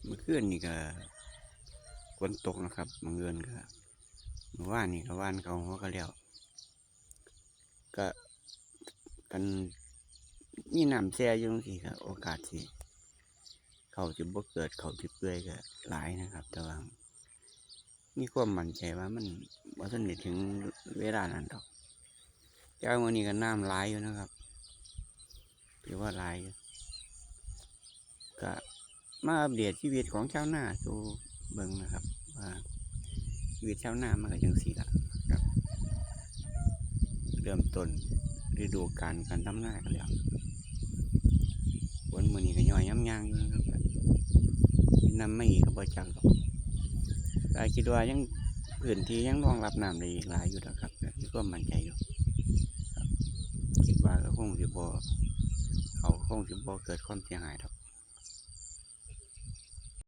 เมื่อคืนนี่ก็ฝนตกนะครับบางเอิญก็เมื่อวานนี่ก็ว่านเขาหัวก็แล้วก็กันมีน้ำแช่อยู่จังซี่ก็โอกาสสิเขาจะบ่เกิดเขาจะเปื่อยก็หลายนะครับ แต่ว่ามีความมั่นใจว่ามันบ่ทันได้ถึงเวลานั้นดอกแต่ว่ามื้อนี้ก็น้ำหลายอยู่นะครับถือว่าหลายอยู่ก็มาอัปเดตชีวิตของชาวนาสู่เบิ่งนะครับว่าชีวิตชาวนามันก็จังซี่ล่ะครับ เริ่มต้นฤดูกาลการทำนากันแล้วฝนมื้อนี้ก็ย่อยย้ำยางอยู่นะครับน้ำไม่อีกก็บ่จักหรอกแต่คิดว่ายังพื้นที่ยังรองรับน้ำได้อีกหลายอยู่นะครับมีความมั่นใจอยู่ครับคิดว่าก็คงสิบ่เขาคงสิบ่เกิดความเสียหายครับ